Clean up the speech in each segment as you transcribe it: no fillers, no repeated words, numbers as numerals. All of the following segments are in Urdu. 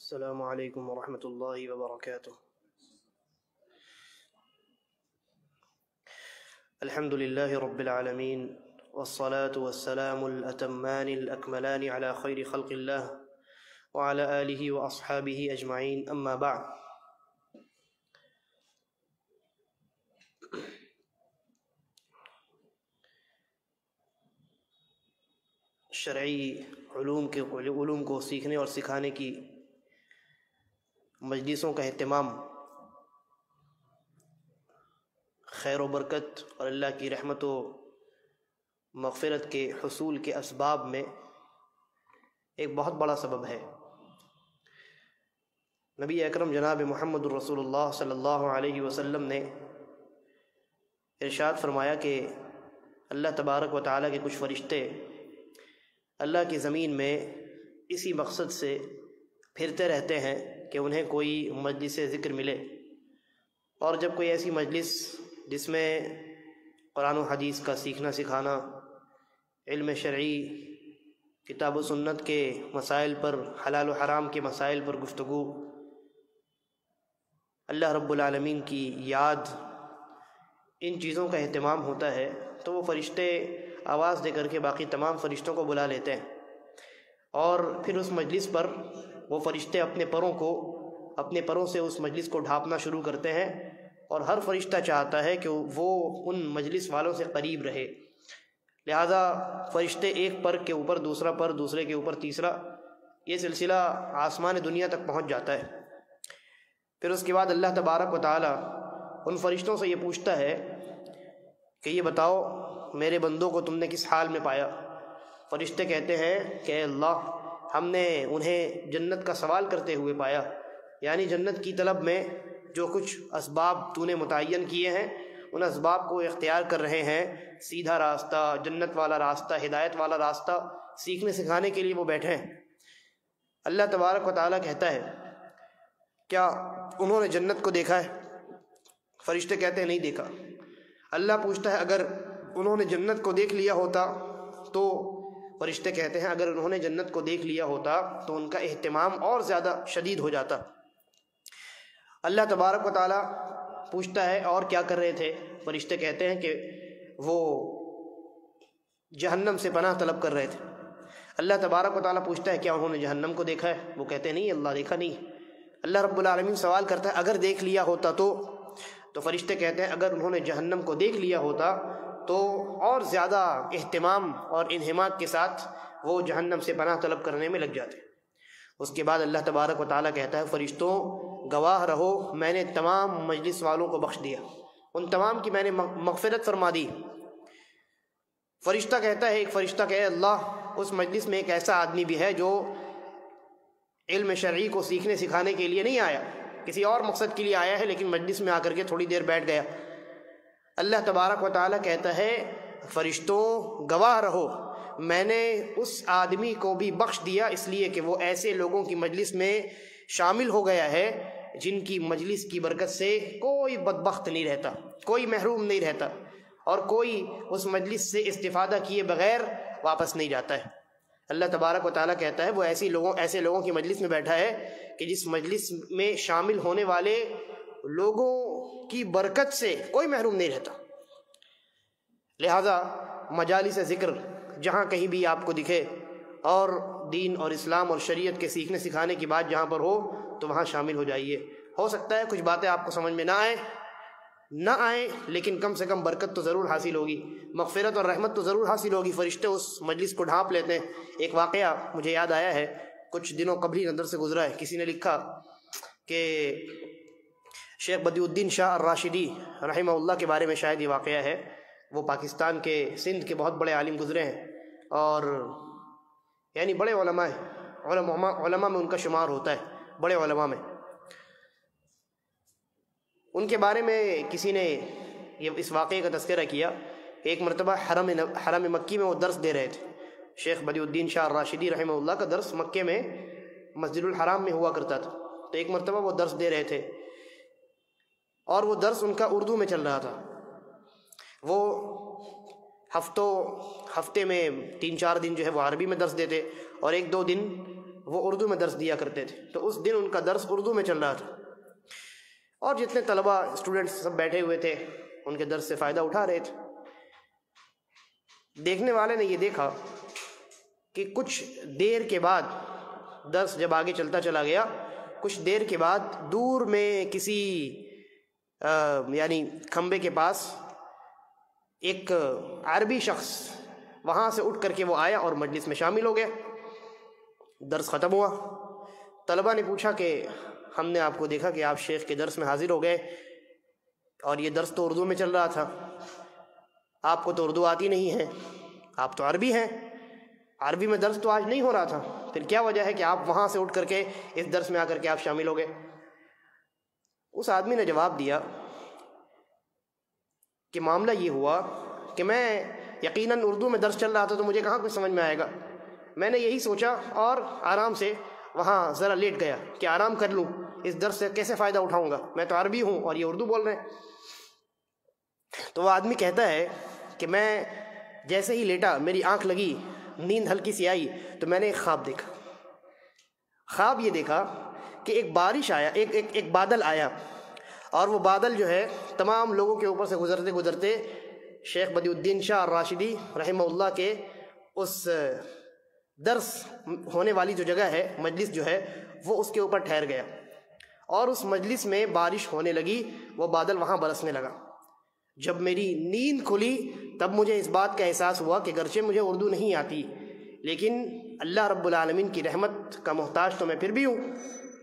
السلام علیکم ورحمۃ اللہ وبرکاتہ۔ الحمد للہ رب العالمین والصلاة والسلام الأتمان الأكملان على خیر خلق اللہ وعلى آلہ واصحابہ اجمعین، اما بعد۔ شرعی علوم کو سیکھنے اور سکھانے کی مجلسوں کا اہتمام خیر و برکت اور اللہ کی رحمت و مغفرت کے حصول کے اسباب میں ایک بہت بڑا سبب ہے۔ نبی اکرم جناب محمد الرسول اللہ صلی اللہ علیہ وسلم نے ارشاد فرمایا کہ اللہ تبارک و تعالیٰ کے کچھ فرشتے اللہ کی زمین میں اسی مقصد سے پھرتے رہتے ہیں کہ انہیں کوئی مجلس ذکر ملے، اور جب کوئی ایسی مجلس جس میں قرآن و حدیث کا سیکھنا سکھانا، علم شرعی، کتاب و سنت کے مسائل پر، حلال و حرام کے مسائل پر گفتگو، اللہ رب العالمین کی یاد، ان چیزوں کا اہتمام ہوتا ہے، تو وہ فرشتے آواز دے کر کے باقی تمام فرشتوں کو بلا لیتے ہیں، اور پھر اس مجلس پر وہ فرشتے اپنے پروں سے اس مجلس کو ڈھانپنا شروع کرتے ہیں، اور ہر فرشتہ چاہتا ہے کہ وہ ان مجلس والوں سے قریب رہے، لہذا فرشتے ایک پر کے اوپر دوسرا پر، دوسرے کے اوپر تیسرا، یہ سلسلہ آسمان دنیا تک پہنچ جاتا ہے۔ پھر اس کے بعد اللہ تبارک و تعالی ان فرشتوں سے یہ پوچھتا ہے کہ یہ بتاؤ میرے بندوں کو تم نے کس حال میں پایا؟ فرشتے کہتے ہیں کہ اے اللہ، ہم نے انہیں جنت کا سوال کرتے ہوئے پایا، یعنی جنت کی طلب میں جو کچھ اسباب تو نے متعین کیے ہیں ان اسباب کو اختیار کر رہے ہیں، سیدھا راستہ، جنت والا راستہ، ہدایت والا راستہ سیکھنے سکھانے کے لیے وہ بیٹھے ہیں۔ اللہ تبارک و تعالیٰ کہتا ہے کیا انہوں نے جنت کو دیکھا ہے؟ فرشتے کہتے ہیں نہیں دیکھا۔ اللہ پوچھتا ہے اگر انہوں نے جنت کو دیکھ لیا ہوتا تو، فرشتے کہتے ہیں اگر انہوں نے جنت کو دیکھ لیا ہوتا تو ان کا اہتمام اور زیادہ شدید ہو جاتا۔ اللہ تبارک و تعالیٰ پوچھتا ہے اور کیا کر رہے تھے؟ فرشتے کہتے ہیں کہ وہ جہنم سے پناہ طلب کر رہے تھے۔ اللہ تبارک و تعالیٰ پوچھتا ہے کیا انہوں نے جہنم کو دیکھا ہے؟ وہ کہتے ہیں نہیں اللہ دیکھا نہیں۔ اللہ رب العالمین سوال کرتا ہے اگر دیکھ لیا ہوتا تو فرشتے کہتے ہیں اگر انہوں نے جہنم کو دیکھ لیا ہوتا تو اور زیادہ اہتمام اور انہماک کے ساتھ وہ جہنم سے پناہ طلب کرنے میں لگ جاتے۔ اس کے بعد اللہ تبارک و تعالیٰ کہتا ہے فرشتوں گواہ رہو، میں نے تمام مجلس والوں کو بخش دیا، ان تمام کی میں نے مغفرت فرما دی۔ فرشتہ کہتا ہے، ایک فرشتہ کہ اے اللہ، اس مجلس میں ایک ایسا آدمی بھی ہے جو علم شرعی کو سیکھنے سکھانے کے لیے نہیں آیا، کسی اور مقصد کے لیے آیا ہے، لیکن مجلس میں آ کر کے تھوڑی دیر بیٹھ گیا۔ اللہ تبارک و تعالیٰ کہتا ہے فرشتوں گواہ رہو، میں نے اس آدمی کو بھی بخش دیا اس لیے کہ وہ ایسے لوگوں کی مجلس میں شامل ہو گیا ہے جن کی مجلس کی برکت سے کوئی بدبخت نہیں رہتا، کوئی محروم نہیں رہتا، اور کوئی اس مجلس سے استفادہ کیے بغیر واپس نہیں جاتا ہے۔ اللہ تبارک و تعالیٰ کہتا ہے وہ ایسے لوگوں کی مجلس میں بیٹھا ہے کہ جس مجلس میں شامل ہونے والے لوگوں کی برکت سے کوئی محروم نہیں رہتا۔ لہذا مجالس ذکر جہاں کہیں بھی آپ کو دکھے، اور دین اور اسلام اور شریعت کے سیکھنے سکھانے کی بات جہاں پر ہو تو وہاں شامل ہو جائیے۔ ہو سکتا ہے کچھ باتیں آپ کو سمجھ میں نہ آئیں لیکن کم سے کم برکت تو ضرور حاصل ہوگی، مغفرت اور رحمت تو ضرور حاصل ہوگی، فرشتے اس مجلس کو ڈھانپ لیتے ہیں۔ ایک واقعہ مجھے یاد آیا ہے، کچھ دنوں قبل ہی نظر سے گزرا ہے، کسی نے لکھا کہ شیخ بدیع الدین شاہ الراشدی رحمہ اللہ کے بارے میں شاید یہ واقعہ ہے۔ وہ پاکستان کے سندھ کے بہت بڑے عالم گزرے ہیں، اور یعنی بڑے علماء ہیں، علماء میں ان کا شمار ہوتا ہے، بڑے علماء میں۔ ان کے بارے میں کسی نے اس واقعے کا تذکرہ کیا کہ ایک مرتبہ حرم مکی میں وہ درس دے رہے تھے۔ شیخ بدیع الدین شاہ الراشدی رحمہ اللہ کا درس مکے میں مسجد الحرام میں ہوا کرتا تھا، تو ایک مرتبہ وہ درس دے رہے تھے، اور وہ درس ان کا اردو میں چل رہا تھا۔ وہ ہفتے میں 3-4 دن جو ہے وہ عربی میں درس دیتے، اور 1-2 دن وہ اردو میں درس دیا کرتے تھے، تو اس دن ان کا درس اردو میں چل رہا تھا، اور جتنے طلبہ اسٹوڈنٹس سب بیٹھے ہوئے تھے ان کے درس سے فائدہ اٹھا رہے تھے۔ دیکھنے والے نے یہ دیکھا کہ کچھ دیر کے بعد درس جب آگے چلتا چلا گیا، کچھ دیر کے بعد دور میں کسی یعنی کھمبے کے پاس ایک عربی شخص وہاں سے اٹھ کر کے وہ آیا اور مجلس میں شامل ہو گیا۔ درس ختم ہوا، طلبہ نے پوچھا کہ ہم نے آپ کو دیکھا کہ آپ شیخ کے درس میں حاضر ہو گئے، اور یہ درس تو اردو میں چل رہا تھا، آپ کو تو اردو آتی نہیں ہے، آپ تو عربی ہیں، عربی میں درس تو آج نہیں ہو رہا تھا، پھر کیا وجہ ہے کہ آپ وہاں سے اٹھ کر کے اس درس میں آ کر کے آپ شامل ہو گئے؟ اس آدمی نے جواب دیا کہ معاملہ یہ ہوا کہ میں یقیناً اردو میں درس چل رہا تھا تو مجھے کہاں کچھ سمجھ میں آئے گا، میں نے یہی سوچا اور آرام سے وہاں ذرا لیٹ گیا کہ آرام کر لوں، اس درس سے کیسے فائدہ اٹھاؤں گا، میں تو عربی ہوں اور یہ اردو بول رہے ہیں۔ تو وہ آدمی کہتا ہے کہ میں جیسے ہی لیٹا میری آنکھ لگی، نیند ہلکی سی آئی، تو میں نے ایک خواب دیکھا۔ خواب یہ دیکھا کہ ایک بارش آیا، ایک بادل آیا، اور وہ بادل جو ہے تمام لوگوں کے اوپر سے گزرتے گزرتے شیخ بدیع الدین شاہ الراشدی رحمہ اللہ کے اس درس ہونے والی جو جگہ ہے، مجلس جو ہے، وہ اس کے اوپر ٹھہر گیا، اور اس مجلس میں بارش ہونے لگی، وہ بادل وہاں برسنے لگا۔ جب میری نیند کھلی تب مجھے اس بات کا احساس ہوا کہ گرچہ مجھے اردو نہیں آتی، لیکن اللہ رب العالمین کی رحمت کا محتاج تو میں پھر بھی ہوں،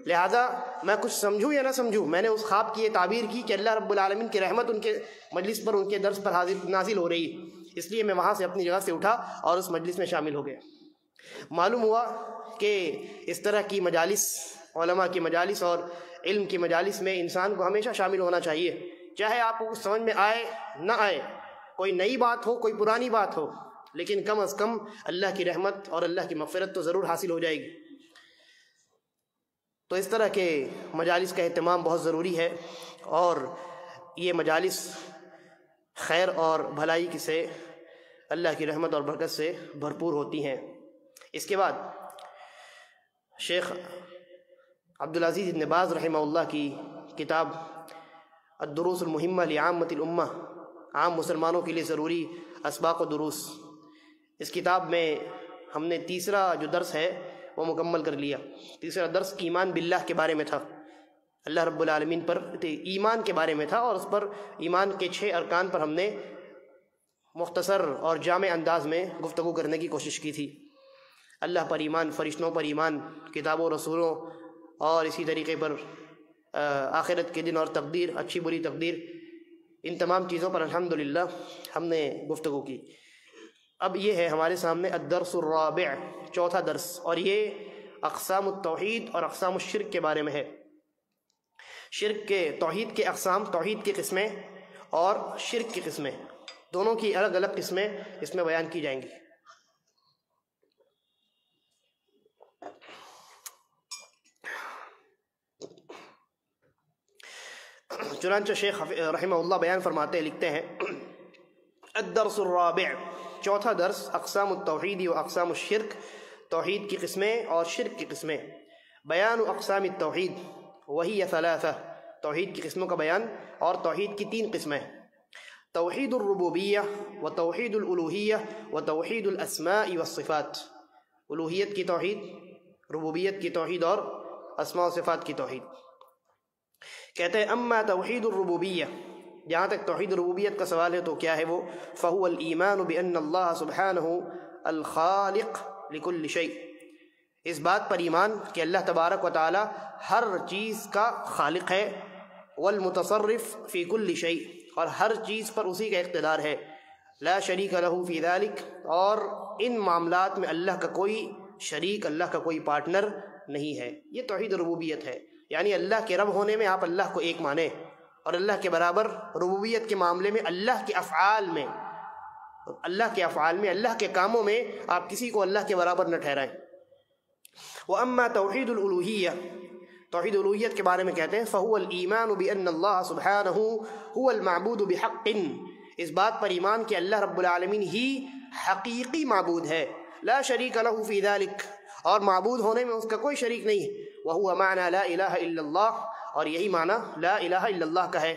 لہذا میں کچھ سمجھوں یا نہ سمجھوں، میں نے اس خواب کی یہ تعبیر کی کہ اللہ رب العالمین کی رحمت ان کے مجلس پر، ان کے درس پر نازل ہو رہی ہے، اس لیے میں وہاں سے اپنی جگہ سے اٹھا اور اس مجلس میں شامل ہو گیا۔ معلوم ہوا کہ اس طرح کی مجالس، علماء کی مجالس اور علم کی مجالس میں انسان کو ہمیشہ شامل ہونا چاہیے، چاہے آپ کو کچھ سمجھ میں آئے نہ آئے، کوئی نئی بات ہو کوئی پرانی بات ہو، لیکن کم از کم اللہ کی رحمت اور اللہ کی مغفرت تو ضرور حاصل ہو جائے گی۔ تو اس طرح کے مجالس کا اہتمام بہت ضروری ہے، اور یہ مجالس خیر اور بھلائی سے، اللہ کی رحمت اور برکت سے بھرپور ہوتی ہیں۔ اس کے بعد شیخ عبدالعزیز بن باز رحمہ اللہ کی کتاب الدروس المہمہ لعامۃ الامہ، عام مسلمانوں کے لیے ضروری اسباق و دروس، اس کتاب میں ہم نے تیسرا جو درس ہے وہ مکمل کر لیا۔ تیسرا درس ایمان باللہ کے بارے میں تھا، اللہ رب العالمین پر ایمان کے بارے میں تھا، اور اس پر ایمان کے 6 ارکان پر ہم نے مختصر اور جامع انداز میں گفتگو کرنے کی کوشش کی تھی۔ اللہ پر ایمان، فرشتوں پر ایمان، کتابوں رسولوں، اور اسی طریقے پر آخرت کے دن اور تقدیر، اچھی بری تقدیر، ان تمام چیزوں پر الحمدللہ ہم نے گفتگو کی۔ اب یہ ہے ہمارے سامنے الدرس الرابع، چوتھا درس، اور یہ اقسام التوحید اور اقسام الشرک کے بارے میں ہے۔ شرک کے، توحید کے اقسام، توحید کی قسمیں اور شرک کی قسمیں، دونوں کی الگ الگ قسمیں اس میں بیان کی جائیں گی۔ چنانچہ شیخ رحمہ اللہ بیان فرماتے ہیں، لکھتے ہیں الدرس الرابع، چوتھا درس، اقسام التوحید و اقسام الشرک، توحید کی قسمیں اور شرک کی قسمیں۔ بیان اقسام التوحید وہی ثلاثہ، توحید کی قسموں کا بیان، اور توحید کی 3 قسمیں: توحید الربوبیہ و توحید الالوہیہ و توحید الاسماء والصفات، الوہیت کی توحید، ربوبیت کی توحید اور اسماء و صفات کی توحید۔ کہتے ہیں اما توحید الربوبیہ، جہاں تک توحید ربوبیت کا سوال ہے تو کیا ہے وہ؟ فهو الایمان بان اللہ سبحانہ الخالق لکل شیء، اس بات پر ایمان کہ اللہ تبارک و تعالی ہر چیز کا خالق ہے، والمتصرف فی کل شیء، اور ہر چیز پر اسی کا اقتدار ہے، لا شریک لہ فی ذلک، اور ان معاملات میں اللہ کا کوئی شریک، اللہ کا کوئی پارٹنر نہیں ہے۔ یہ توحید ربوبیت ہے، یعنی اللہ کے رب ہونے میں آپ اللہ کو ایک مانیں، اور اللہ کے برابر ربوبیت کے معاملے میں اللہ کے افعال میں، اللہ کے کاموں میں آپ کسی کو اللہ کے برابر نہ ٹھہرائیں۔ وَأَمَّا تَوْحِيدُ الْأُلُوهِيَّةِ، توحید الوہیت کے بارے میں کہتے ہیں فَهُوَ الْإِيمَانُ بِأَنَّ اللَّهَ سُبْحَانَهُ هُوَ الْمَعْبُودُ بِحَقٍّ، اس بات پر ایمان کہ اللہ رب العالمین ہی حقیقی معبود ہے، لا شریک لہ فی ذلک، اور معبود ہونے میں اس کا کوئی شریک نہیں ہے۔ وَهُوَ مَعْنَى لَا إِلَهَ إِلَّا اللَّهُ، اور یہی معنی لا الہ الا اللہ کا ہے۔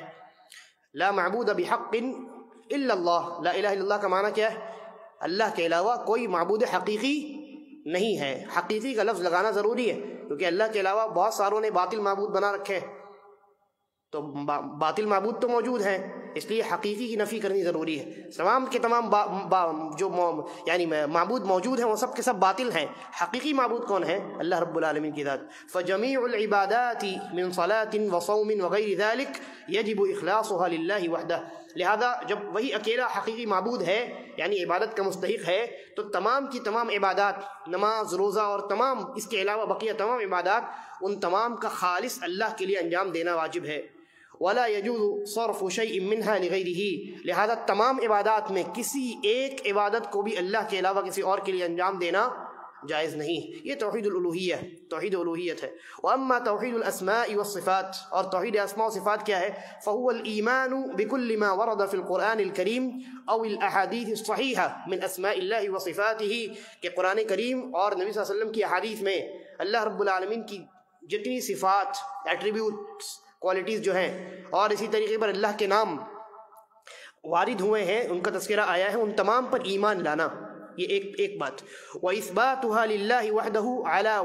لا معبود بحق الا اللہ، لا الہ الا اللہ کا معنی کیا ہے؟ اللہ کے علاوہ کوئی معبود حقیقی نہیں ہے۔ حقیقی کا لفظ لگانا ضروری ہے کیونکہ اللہ کے علاوہ بہت ساروں نے باطل معبود بنا رکھے ہیں، تو باطل معبود تو موجود ہیں، اس لیے حقیقی کی نفی کرنی ضروری ہے۔ تمام کے تمام جو یعنی معبود موجود ہیں وہ سب کے سب باطل ہیں۔ حقیقی معبود کون ہے؟ اللہ رب العالمین کی ذات۔ فجمیع العبادات من صلاة وصوم وغیر ذلك یجب اخلاصها للہ وحدہ، لہذا جب وہی اکیلا حقیقی معبود ہے یعنی عبادت کا مستحق ہے تو تمام کی تمام عبادات، نماز، روزہ اور تمام اس کے علاوہ بقیہ تمام عبادات، ان تمام کا خالص اللہ کے لیے انجام دینا واجب ہے۔ ولا يجوز صرف شيء منها لغيره، لہذا تمام عبادات میں کسی ایک عبادت کو بھی اللہ کے علاوہ کسی اور کے لیے انجام دینا جائز نہیں۔ یہ توحید الالوہیہ، توحید الوہیت ہے۔ واما توحید الاسماء والصفات، اور توحید اسماء و صفات کیا ہے؟ فهو الايمان بكل ما ورد في القرآن الكريم او الاحاديث الصحيحة من اسماء الله وصفاته، کہ قرآن کریم اور نبی صلی اللہ علیہ وسلم کی احادیث میں اللہ رب العالمین کی جتنی صفات، ایٹریبیوٹس، کوالٹیز جو ہیں، اور اسی طریقے پر اللہ کے نام وارد ہوئے ہیں، ان کا تذکرہ آیا ہے، ان تمام پر ایمان لانا، یہ ایک بات۔ وَإِثْبَاتُهَا لِلَّهِ وَحْدَهُ عَلَى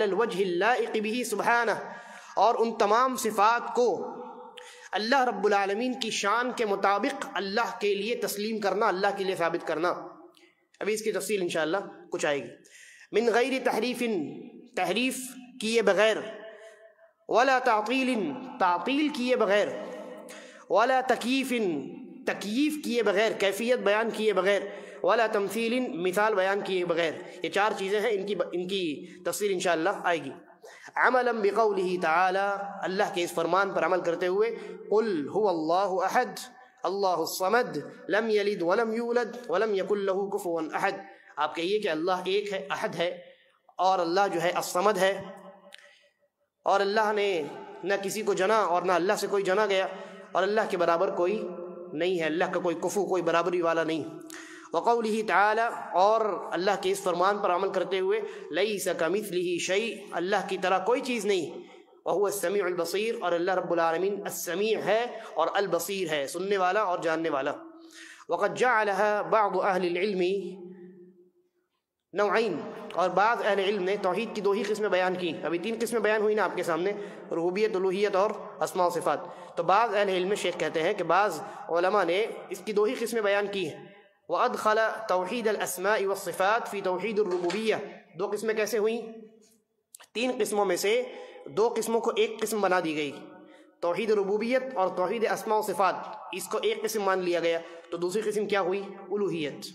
الْوَجْهِ اللَّائِقِ بِهِ سُبْحَانَهُ، اور ان تمام صفات کو اللہ رب العالمین کی شان کے مطابق اللہ کے لیے تسلیم کرنا، اللہ کے لیے ثابت کرنا۔ ابھی اس کی تفصیل انشاءاللہ کچھ آئے گی۔ من غیر تحریف، تحریف کیے بغیر، ولا تعطیل، تعطیل کیے بغیر، ولا تکییف، تکییف کیے بغیر، کیفیت بیان کیے بغیر، ولا تمثیل، مثال بیان کیے بغیر۔ یہ چار چیزیں ہیں، ان کی تفصیل انشاءاللہ آئے گی۔ عملا بقولہ تعالی، اللہ کے اس فرمان پر عمل کرتے ہوئے، قل هو اللہ احد اللہ الصمد لم یلد ولم یولد ولم یکن لہ کفوا احد، آپ کہیے کہ اللہ ایک ہے، احد ہے، اور اللہ جو ہے الصمد ہے، اور اللہ نے نہ کسی کو جنا اور نہ اللہ سے کوئی جنا گیا، اور اللہ کے برابر کوئی نہیں ہے، اللہ کا کوئی کفو، کوئی برابری والا نہیں۔ وقولہ تعالی، اور اللہ کے اس فرمان پر عمل کرتے ہوئے، لیس کمثلہ شیء، اللہ کی طرح کوئی چیز نہیں، وہو السمیع البصیر، اور اللہ رب العالمین السمیع ہے اور البصیر ہے، سننے والا اور جاننے والا۔ وقد جعلها بعض اہل العلم نوعین، اور بعض اہل علم نے توحید کی دو ہی قسمیں بیان کی۔ ابھی تین قسمیں بیان ہوئی نا آپ کے سامنے، ربوبیت، الوہیت اور اسماء و صفات۔ تو بعض اہل علم، شیخ کہتے ہیں کہ بعض علماء نے اس کی دو ہی قسمیں بیان کی ہیں۔ وَأَدْخَلَ تَوْحِيدَ الْأَسْمَاءِ وَالصِّفَاتِ فِي تَوْحِيدِ الرُّبُوبِيَّةِ، دو قسمیں کیسے ہوئیں؟ تین قسموں میں سے دو قسموں کو ایک قسم بنا دی گئی، توحید ربوبیت اور توحید اسماء و صفات، اس کو ایک قسم مان لیا گیا، تو دوسری قسم کیا ہوئی؟ الوہیت۔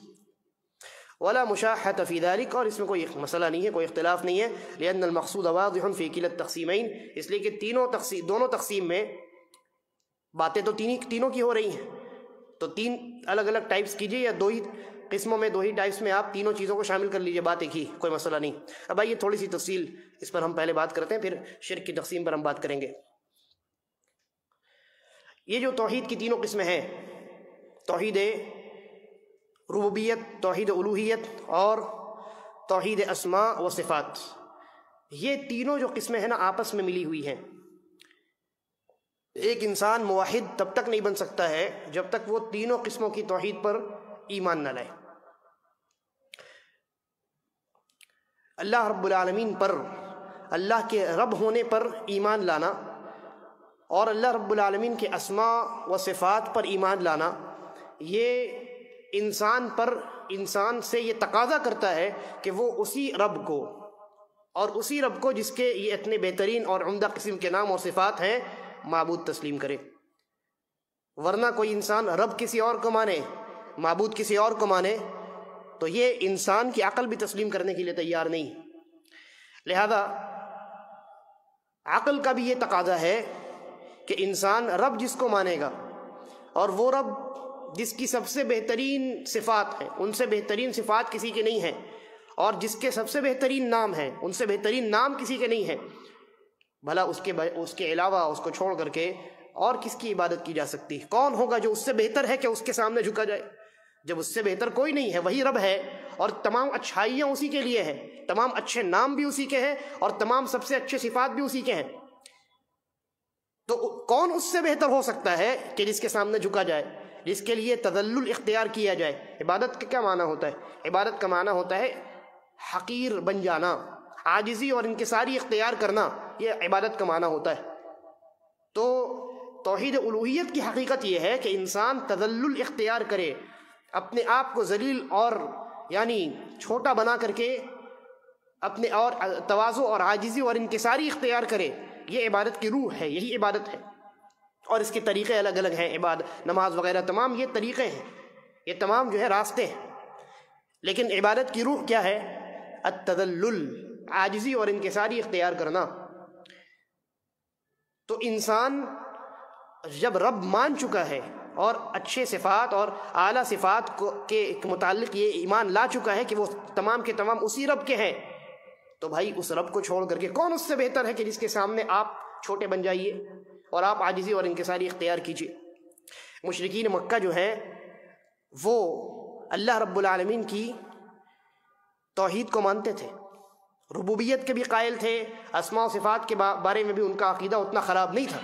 ولا مشاحۃ فی ذلک، اور اس میں کوئی مسئلہ نہیں ہے، کوئی اختلاف نہیں ہے، لأن المقصود واضح فی کلا التقسیمین، اس لیے کہ دونوں تقسیم میں باتیں تو تینوں کی ہو رہی ہیں، تو تین الگ الگ ٹائپس کیجئے، یا دو ہی قسموں میں، دو ہی ٹائپس میں آپ تینوں چیزوں کو شامل کر لیجئے، بات ایک ہی، کوئی مسئلہ نہیں۔ اب آئیے تھوڑی سی تفصیل اس پر ہم پہلے بات کرتے ہیں، پھر شرک کی تقسیم پر ہم بات کریں گے۔ یہ جو توحید کی تینوں قسمیں ہیں، توحید ربوبیت، توحید الوہیت اور توحید اسماء و صفات، یہ تینوں جو قسمیں ہیں نا آپس میں ملی ہوئی ہیں۔ ایک انسان موحد تب تک نہیں بن سکتا ہے جب تک وہ تینوں قسموں کی توحید پر ایمان نہ لائے۔ اللہ رب العالمین پر، اللہ کے رب ہونے پر ایمان لانا، اور اللہ رب العالمین کے اسماء و صفات پر ایمان لانا، یہ انسان سے یہ تقاضا کرتا ہے کہ وہ اسی رب کو، اور اسی رب کو جس کے یہ اتنے بہترین اور عمدہ قسم کے نام اور صفات ہیں، معبود تسلیم کرے۔ ورنہ کوئی انسان رب کسی اور کو مانے، معبود کسی اور کو مانے، تو یہ انسان کی عقل بھی تسلیم کرنے کے لیے تیار نہیں۔ لہذا عقل کا بھی یہ تقاضا ہے کہ انسان رب جس کو مانے گا، اور وہ رب جس کی سب سے بہترین صفات ہیں، ان سے بہترین صفات کسی کے نہیں ہیں، اور جس کے سب سے بہترین نام ہیں، ان سے بہترین نام کسی کے نہیں ہیں، بھلا اس کے علاوہ، اس کو چھوڑ کر کے اور کس کی عبادت کی جا سکتی ہے؟ کون ہوگا جو اس سے بہتر ہے کہ اس کے سامنے جھکا جائے؟ جب اس سے بہتر کوئی نہیں ہے، وہی رب ہے، اور تمام اچھائیاں اسی کے لیے ہیں، تمام اچھے نام بھی اسی کے ہیں، اور تمام سب سے اچھے صفات بھی اسی کے ہیں، تو کون اس سے بہتر ہو سکتا ہے کہ جس کے سامنے جھکا جائے، جس کے لیے تذلل اختیار کیا جائے۔ عبادت کا کیا معنی ہوتا ہے؟ عبادت کا معنی ہوتا ہے حقیر بن جانا، عاجزی اور انکساری اختیار کرنا، یہ عبادت کا معنی ہوتا ہے۔ تو توحید الوہیت کی حقیقت یہ ہے کہ انسان تذلل اختیار کرے، اپنے آپ کو ذلیل اور یعنی چھوٹا بنا کر کے اپنے اور تواضع اور عاجزی اور انکساری اختیار کرے، یہ عبادت کی روح ہے، یہی عبادت ہے۔ اور اس کے طریقے الگ الگ ہیں، عبادت، نماز وغیرہ تمام یہ طریقے ہیں، یہ تمام جو ہے راستے ہیں، لیکن عبادت کی روح کیا ہے؟ التذلل، عاجزی اور انکساری اختیار کرنا۔ تو انسان جب رب مان چکا ہے اور اچھے صفات اور اعلیٰ صفات کے متعلق یہ ایمان لا چکا ہے کہ وہ تمام کے تمام اسی رب کے ہیں، تو بھائی اس رب کو چھوڑ کر کے کون اس سے بہتر ہے کہ جس کے سامنے آپ چھوٹے بن جائیے اور آپ عاجزی اور انکساری اختیار کیجیے۔ مشرکین مکہ جو ہیں وہ اللہ رب العالمین کی توحید کو مانتے تھے، ربوبیت کے بھی قائل تھے، اسماء و صفات کے بارے میں بھی ان کا عقیدہ اتنا خراب نہیں تھا،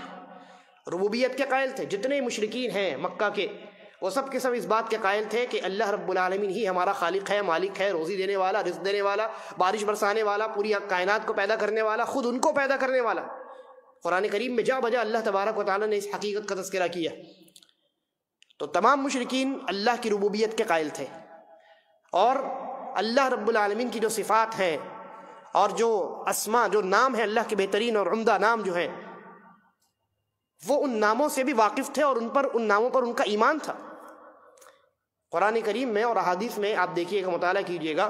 ربوبیت کے قائل تھے۔ جتنے مشرکین ہیں مکہ کے وہ سب کے سب اس بات کے قائل تھے کہ اللہ رب العالمین ہی ہمارا خالق ہے، مالک ہے، روزی دینے والا، رزق دینے والا، بارش برسانے والا، پوری کائنات کو پیدا کرنے والا، خود ان کو پیدا کرنے والا۔ قرآن کریم میں جا بجا اللہ تبارک و تعالیٰ نے اس حقیقت کا تذکرہ کیا۔ تو تمام مشرکین اللہ کی ربوبیت کے قائل تھے، اور اللہ رب العالمین کی جو صفات ہیں اور جو اسماء، جو نام ہیں اللہ کے بہترین اور عمدہ نام جو ہیں، وہ ان ناموں سے بھی واقف تھے اور ان ناموں پر ان کا ایمان تھا۔ قرآن کریم میں اور احادیث میں آپ دیکھیے گا، مطالعہ کیجئے گا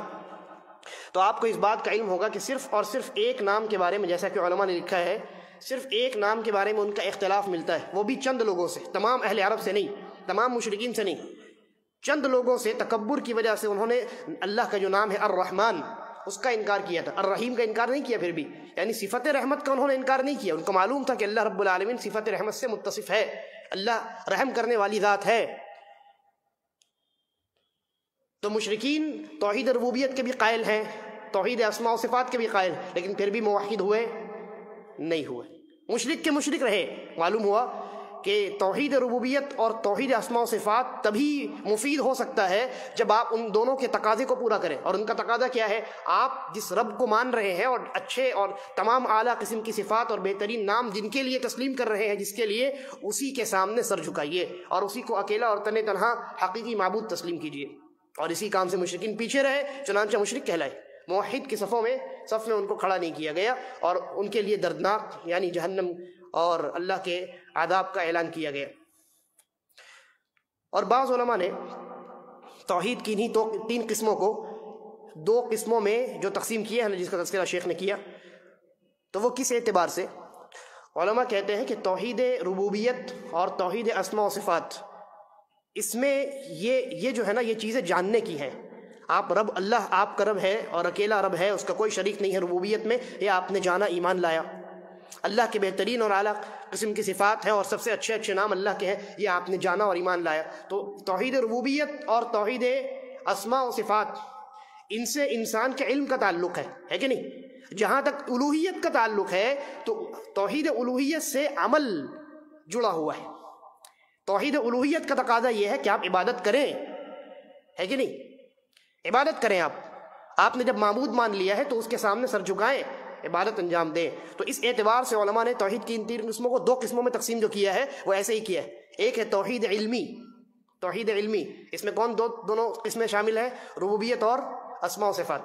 تو آپ کو اس بات کا علم ہوگا کہ صرف اور صرف ایک نام کے بارے میں، جیسا کہ علماء نے لکھا ہے، صرف ایک نام کے بارے میں ان کا اختلاف ملتا ہے، وہ بھی چند لوگوں سے، تمام اہل عرب سے نہیں، تمام مشرکین سے نہیں، چند لوگوں سے تکبر کی وجہ سے انہوں نے اللہ کا جو نام ہے الرحمن اس کا انکار کیا تھا، الرحیم کا انکار نہیں کیا، پھر بھی یعنی صفت رحمت کا انہوں نے انکار نہیں کیا۔ ان کو معلوم تھا کہ اللہ رب العالمین صفت رحمت سے متصف ہے، اللہ رحم کرنے والی ذات ہے۔ تو مشرکین توحید ربوبیت کے بھی قائل ہیں، توحید اسماء و صفات کے بھی قائل، لیکن پھر بھی موحد ہوئے نہیں ہوئے، مشرک کے مشرک رہے۔ معلوم ہوا کہ توحید ربوبیت اور توحید اسماء و صفات تبھی مفید ہو سکتا ہے جب آپ ان دونوں کے تقاضے کو پورا کریں، اور ان کا تقاضا کیا ہے؟ آپ جس رب کو مان رہے ہیں اور اچھے اور تمام اعلیٰ قسم کی صفات اور بہترین نام جن کے لیے تسلیم کر رہے ہیں، جس کے لیے، اسی کے سامنے سر جھکائیے اور اسی کو اکیلا اور تن تنہا حقیقی معبود تسلیم کیجیے۔ اور اسی کام سے مشرکین پیچھے رہے، چنانچہ مشرک کہلائے۔ موحد کے صف میں ان کو کھڑا نہیں کیا گیا، اور ان کے لیے دردناک یعنی جہنم اور اللہ کے عذاب کا اعلان کیا گیا۔ اور بعض علماء نے توحید کی انہی تین قسموں کو دو قسموں میں جو تقسیم کیا ہے، جس کا تذکرہ شیخ نے کیا، تو وہ کس اعتبار سے؟ علماء کہتے ہیں کہ توحید ربوبیت اور توحید اسماء و صفات، اس میں یہ جو ہے نا، یہ چیزیں جاننے کی ہیں۔ آپ رب، اللہ آپ کا رب ہے اور اکیلا رب ہے، اس کا کوئی شریک نہیں ہے ربوبیت میں، یہ آپ نے جانا، ایمان لایا۔ اللہ کے بہترین اور اعلیٰ قسم کی صفات ہیں اور سب سے اچھے اچھے نام اللہ کے ہیں، یہ آپ نے جانا اور ایمان لایا۔ تو توحید ربوبیت اور توحید اسماء و صفات، ان سے انسان کے علم کا تعلق ہے کہ نہیں؟ جہاں تک الوہیت کا تعلق ہے تو توحید الوہیت سے عمل جڑا ہوا ہے۔ توحید الوہیت کا تقاضا یہ ہے کہ آپ عبادت کریں، ہے کہ نہیں؟ عبادت کریں۔ آپ نے جب معبود مان لیا ہے تو اس کے سامنے سر جھکائیں، عبادت انجام دیں۔ تو اس اعتبار سے علماء نے توحید کی ان تین قسموں کو دو قسموں میں تقسیم جو کیا ہے وہ ایسے ہی کیا ہے۔ ایک ہے توحید علمی، توحید علمی، اس میں دونوں قسمیں شامل ہیں، ربوبیت اور اسماء و صفات۔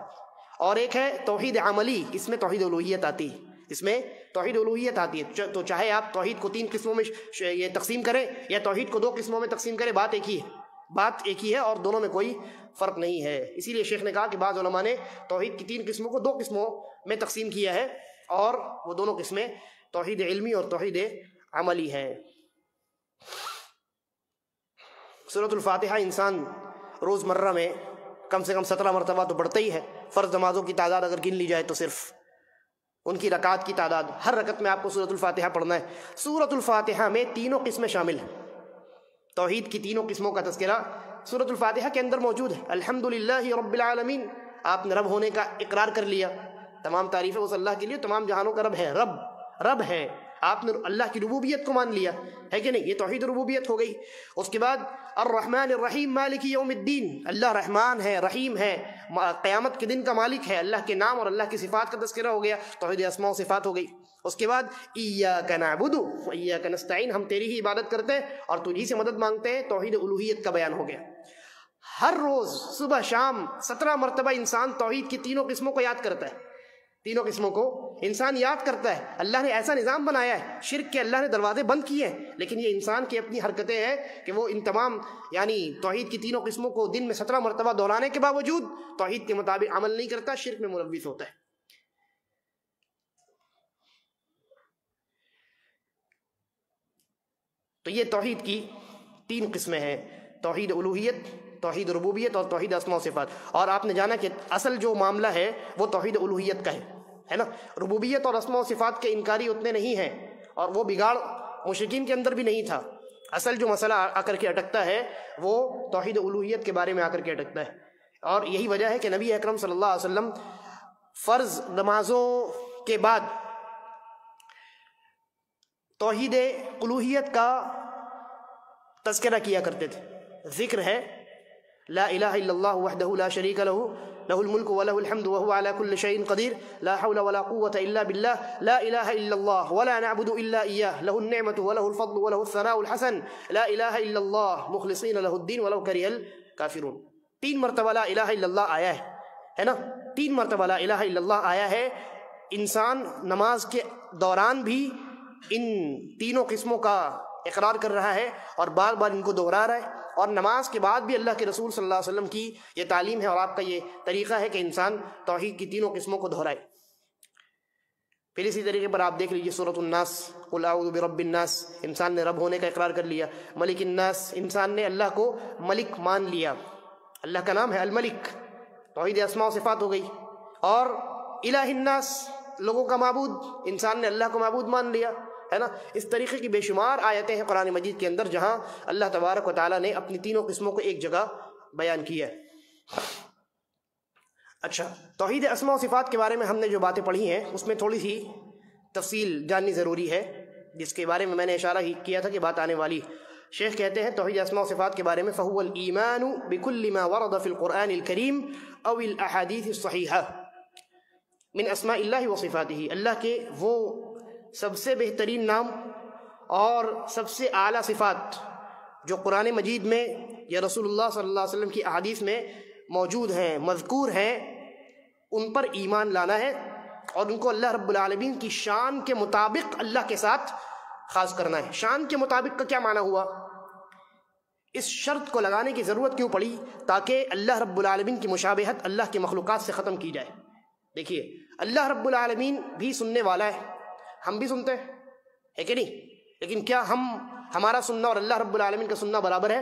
اور ایک ہے توحید عملی، اس میں توحید الوہیت آتی ہے، اس میں توحید الوہیت آتی ہے۔ تو چاہے آپ توحید کو تین قسموں میں یہ تقسیم کریں یا توحید کو دو قسموں میں تقسیم کریں، بات ایک ہی ہے اور دونوں میں کوئی فرق نہیں ہے۔ اسی لیے شیخ نے کہا کہ بعض علماء نے توحید کی تین قسموں کو دو قسموں میں تقسیم کیا ہے، اور وہ دونوں قسمیں توحید علمی اور توحید عملی ہیں۔ سورۃ الفاتحہ انسان روز مرہ میں کم سے کم 17 مرتبہ تو پڑھتا ہی ہے۔ فرض نمازوں کی تعداد اگر گن لی جائے تو صرف ان کی رکعات کی تعداد، ہر رکعت میں آپ کو سورۃ الفاتحہ پڑھنا ہے۔ سورۃ الفاتحہ میں تینوں قسمیں شامل ہیں، توحید کی تینوں قسموں کا تذکرہ سورۃ الفاتحہ کے اندر موجود ہے، الحمدللہ رب العالمین، آپ نے رب ہونے کا اقرار کر لیا، تمام تعریفیں اس اللہ کے لیے، تمام جہانوں کا رب ہے، رب ہے، آپ نے اللہ کی ربوبیت کو مان لیا ہے کہ نہیں، یہ توحید ربوبیت ہو گئی۔ اس کے بعد الرحمن الرحیم مالک یوم الدین، اللہ رحمان ہے، رحیم ہے، قیامت کے دن کا مالک ہے، اللہ کے نام اور اللہ کی صفات کا تذکرہ ہو گیا، توحید اسماء و صفات ہو گئی۔ اس کے بعد ایاک نعبد و ایاک نستعین، ہم تیری ہی عبادت کرتے ہیں اور تجھی سے مدد مانگتے ہیں، توحید الوہیت کا بیان ہو گیا۔ ہر روز صبح شام 17 مرتبہ انسان توحید کی تینوں قسموں کو یاد کرتا ہے، تینوں قسموں کو انسان یاد کرتا ہے۔ اللہ نے ایسا نظام بنایا ہے، شرک کے اللہ نے دروازے بند کیے ہیں، لیکن یہ انسان کی اپنی حرکتیں ہیں کہ وہ ان تمام یعنی توحید کی تینوں قسموں کو دن میں 17 مرتبہ دہرانے کے باوجود توحید کے مطابق عمل نہیں کرتا، شرک میں ملوث ہوتا ہے۔ تو یہ توحید کی 3 قسمیں ہیں، توحید الوہیت، توحید ربوبیت اور توحید اسماء و صفات۔ اور آپ نے جانا کہ اصل جو معاملہ ہے وہ توحید الوہیت کا ہے نا، ربوبیت اور اسماء و صفات کے انکاری اتنے نہیں ہیں، اور وہ بگاڑ مشرکین کے اندر بھی نہیں تھا۔ اصل جو مسئلہ آ کر کے اٹکتا ہے وہ توحید الوہیت کے بارے میں آ کر کے اٹکتا ہے، اور یہی وجہ ہے کہ نبی اکرم صلی اللہ علیہ وسلم فرض نمازوں کے بعد توحید الوہیت کا تذکرہ کیا کرتے تھے۔ ذکر ہے لا الہ الا اللہ وحدہ لا شریک لہ لہ الملک ولہ الحمد وہو علی کل شیء قدیر لا حول ولا قوة الا باللہ لا الہ الا اللہ ولا نعبد الا ایاہ لہ النعمة ولہ الفضل ولہ الثناء الحسن لا الہ الا اللہ مخلصین لہ الدین ولو کرہ الکافرون۔ 3 مرتبہ لا الہ الا اللہ آیا ہے نا، 3 مرتبہ لا الہ الا اللہ آیا ہے۔ انسان نماز کے دوران بھی ان تینوں قسموں کا اقرار کر رہا ہے اور بار بار ان کو دہرا رہا ہے، اور نماز کے بعد بھی اللہ کے رسول صلی اللہ علیہ وسلم کی یہ تعلیم ہے اور آپ کا یہ طریقہ ہے کہ انسان توحید کی تینوں قسموں کو دہرائے۔ پھر اسی طریقے پر آپ دیکھ لیجیے سورۃ الناس، قل اعوذ برب الناس، انسان نے رب ہونے کا اقرار کر لیا۔ ملک الناس، انسان نے اللہ کو ملک مان لیا، اللہ کا نام ہے الملک، توحید اسماء و صفات ہو گئی۔ اور الہ الناس، لوگوں کا معبود، انسان نے اللہ کو معبود مان لیا، ہے نا۔ اس طریقے کی بے شمار آیتیں ہیں قرآن مجید کے اندر جہاں اللہ تبارک و تعالیٰ نے اپنی تینوں قسموں کو ایک جگہ بیان کیا ہے۔ اچھا، توحید اسماء و صفات کے بارے میں ہم نے جو باتیں پڑھی ہیں اس میں تھوڑی سی تفصیل جاننی ضروری ہے، جس کے بارے میں نے اشارہ ہی کیا تھا کہ بات آنے والی۔ شیخ کہتے ہیں توحید اسماء و صفات کے بارے میں فَهُوَ الْإِيمَانُ بِكُلِّ مَا وَرَدَ فِي الْقُرْآنِ الْكَرِيمِ أَوِ الْأَحَادِيثِ الصَّحِيحَةِ من اسماء اللہ و صفاتہ، اللہ کے وہ سب سے بہترین نام اور سب سے اعلیٰ صفات جو قرآن مجید میں یا رسول اللہ صلی اللہ علیہ وسلم کی احادیث میں موجود ہیں، مذکور ہیں، ان پر ایمان لانا ہے اور ان کو اللہ رب العالمین کی شان کے مطابق اللہ کے ساتھ خاص کرنا ہے۔ شان کے مطابق کا کیا معنی ہوا؟ اس شرط کو لگانے کی ضرورت کیوں پڑی؟ تاکہ اللہ رب العالمین کی مشابہت اللہ کی مخلوقات سے ختم کی جائے۔ دیکھیے، اللہ رب العالمین بھی سننے والا ہے، ہم بھی سنتے ہیں، ہے کہ نہیں؟ لیکن کیا ہمارا سننا اور اللہ رب العالمین کا سننا برابر ہے؟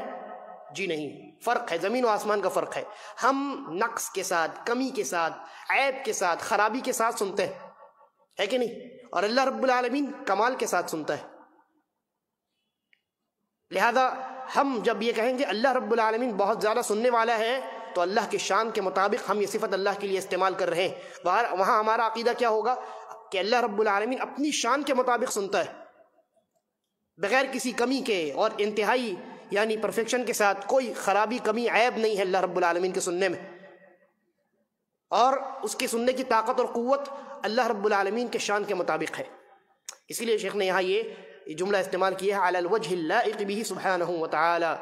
جی نہیں، فرق ہے، زمین و آسمان کا فرق ہے۔ ہم نقص کے ساتھ، کمی کے ساتھ، عیب کے ساتھ، خرابی کے ساتھ سنتے ہیں، ہے کہ نہیں؟ اور اللہ رب العالمین کمال کے ساتھ سنتا ہے۔ لہذا ہم جب یہ کہیں گے اللہ رب العالمین بہت زیادہ سننے والا ہے تو اللہ کی شان کے مطابق ہم یہ صفت اللہ کے لیے استعمال کر رہے ہیں۔ وہاں ہمارا عقیدہ کیا ہوگا کہ اللہ رب العالمین اپنی شان کے مطابق سنتا ہے، بغیر کسی کمی کے اور انتہائی یعنی پرفیکشن کے ساتھ، کوئی خرابی، کمی، عیب نہیں ہے اللہ رب العالمین کے سننے میں، اور اس کے سننے کی طاقت اور قوت اللہ رب العالمین کے شان کے مطابق ہے۔ اسی لیے شیخ نے یہاں یہ جملہ استعمال کیا ہے علی الوجہ اللائق بہ سبحانہ وتعالی،